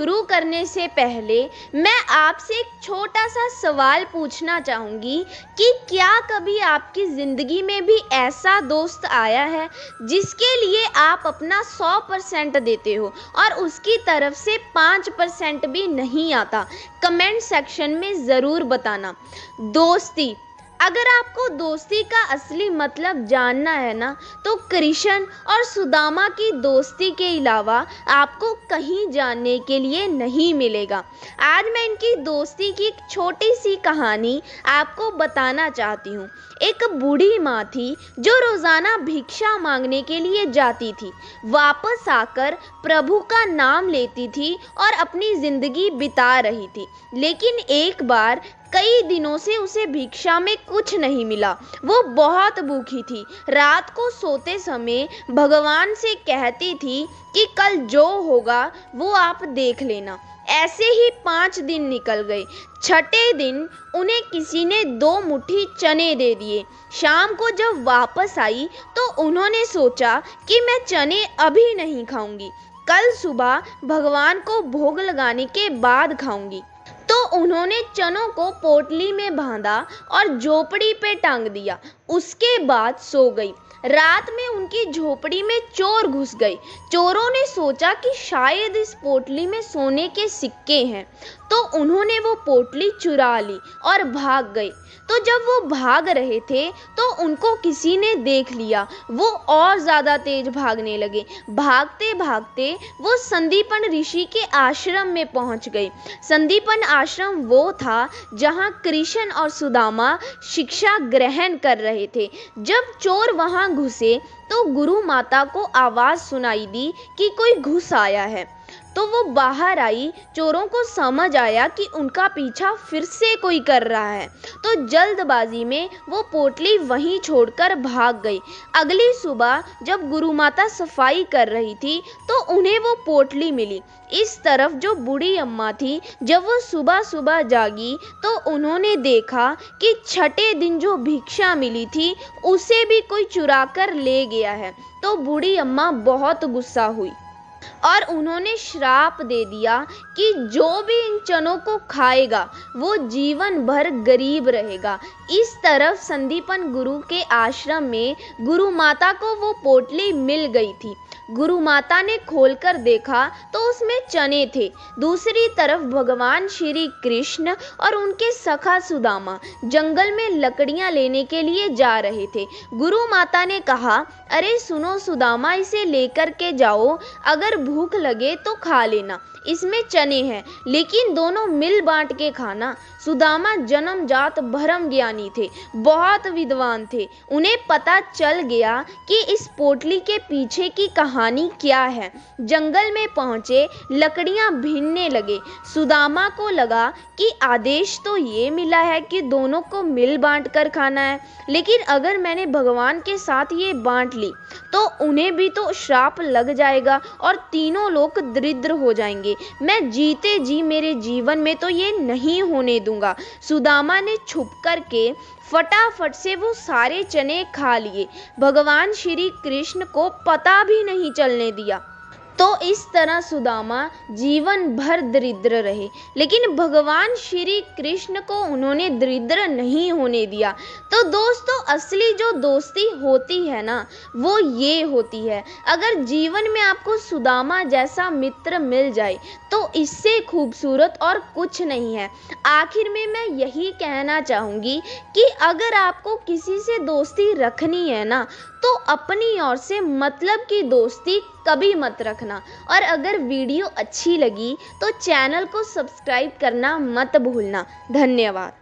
शुरू करने से पहले मैं आपसे एक छोटा सा सवाल पूछना चाहूँगी कि क्या कभी आपकी ज़िंदगी में भी ऐसा दोस्त आया है जिसके लिए आप अपना 100% देते हो और उसकी तरफ से 5% भी नहीं आता? कमेंट सेक्शन में ज़रूर बताना। दोस्ती, अगर आपको दोस्ती का असली मतलब जानना है ना, तो कृष्ण और सुदामा की दोस्ती के अलावा आपको कहीं जानने के लिए नहीं मिलेगा। आज मैं इनकी दोस्ती की एक छोटी सी कहानी आपको बताना चाहती हूँ। एक बूढ़ी माँ थी जो रोज़ाना भिक्षा मांगने के लिए जाती थी, वापस आकर प्रभु का नाम लेती थी और अपनी ज़िंदगी बिता रही थी। लेकिन एक बार कई दिनों से उसे भिक्षा में कुछ नहीं मिला। वो बहुत भूखी थी। रात को सोते समय भगवान से कहती थी कि कल जो होगा वो आप देख लेना। ऐसे ही 5 दिन निकल गए। छठे दिन उन्हें किसी ने 2 मुट्ठी चने दे दिए। शाम को जब वापस आई तो उन्होंने सोचा कि मैं चने अभी नहीं खाऊंगी, कल सुबह भगवान को भोग लगाने के बाद खाऊंगी। तो उन्होंने चनों को पोटली में बांधा और झोपड़ी पे टांग दिया। उसके बाद सो गई। रात में उनकी झोपड़ी में चोर घुस गए। चोरों ने सोचा कि शायद इस पोटली में सोने के सिक्के हैं, तो उन्होंने वो पोटली चुरा ली और भाग गए। तो जब वो भाग रहे थे तो उनको किसी ने देख लिया। वो और ज़्यादा तेज भागने लगे। भागते भागते वो संदीपन ऋषि के आश्रम में पहुंच गए। संदीपन आश्रम वो था जहां कृष्ण और सुदामा शिक्षा ग्रहण कर रहे थे। जब चोर वहां घुसे तो गुरु माता को आवाज़ सुनाई दी कि कोई घुस आया है। तो वो बाहर आई। चोरों को समझ आया कि उनका पीछा फिर से कोई कर रहा है, तो जल्दबाजी में वो पोटली वहीं छोड़कर भाग गई। अगली सुबह जब गुरु माता सफाई कर रही थी तो उन्हें वो पोटली मिली। इस तरफ जो बूढ़ी अम्मा थी, जब वो सुबह सुबह जागी तो उन्होंने देखा कि छठे दिन जो भिक्षा मिली थी उसे भी कोई चुरा कर ले गया है। तो बूढ़ी अम्मा बहुत गुस्सा हुई और उन्होंने श्राप दे दिया कि जो भी इन चनों को खाएगा वो जीवन भर गरीब रहेगा। इस तरफ संदीपन गुरु के आश्रम में गुरु माता को वो पोटली मिल गई थी। गुरु माता ने खोलकर देखा तो उसमें चने थे। दूसरी तरफ भगवान श्री कृष्ण और उनके सखा सुदामा जंगल में लकड़ियां लेने के लिए जा रहे थे। गुरु माता ने कहा, अरे सुनो सुदामा, इसे लेकर के जाओ, अगर भूख लगे तो खा लेना, इसमें चने हैं, लेकिन दोनों मिल बांट के खाना। सुदामा जन्मजात भरम ज्ञानी थे, बहुत विद्वान थे। उन्हें पता चल गया कि इस पोटली के पीछे की कहानी क्या है। जंगल में पहुंचे, लकड़ियां भीनने लगे। सुदामा को लगा कि आदेश तो ये मिला है कि दोनों को मिल बांट कर खाना है, लेकिन अगर मैंने भगवान के साथ ये बांट ली तो उन्हें भी तो श्राप लग जाएगा और तीनों लोग दरिद्र हो जाएंगे। मैं जीते जी मेरे जीवन में तो ये नहीं होने दूंगा। सुदामा ने छुप करके फटाफट से वो सारे चने खा लिए। भगवान श्री कृष्ण को पता भी नहीं चलने दिया। तो इस तरह सुदामा जीवन भर दरिद्र रहे, लेकिन भगवान श्री कृष्ण को उन्होंने दरिद्र नहीं होने दिया। तो दोस्तों, असली जो दोस्ती होती है ना, वो ये होती है। अगर जीवन में आपको सुदामा जैसा मित्र मिल जाए तो इससे खूबसूरत और कुछ नहीं है। आखिर में मैं यही कहना चाहूँगी कि अगर आपको किसी से दोस्ती रखनी है ना, तो अपनी ओर से मतलब की दोस्ती कभी मत रखना। और अगर वीडियो अच्छी लगी तो चैनल को सब्सक्राइब करना मत भूलना। धन्यवाद।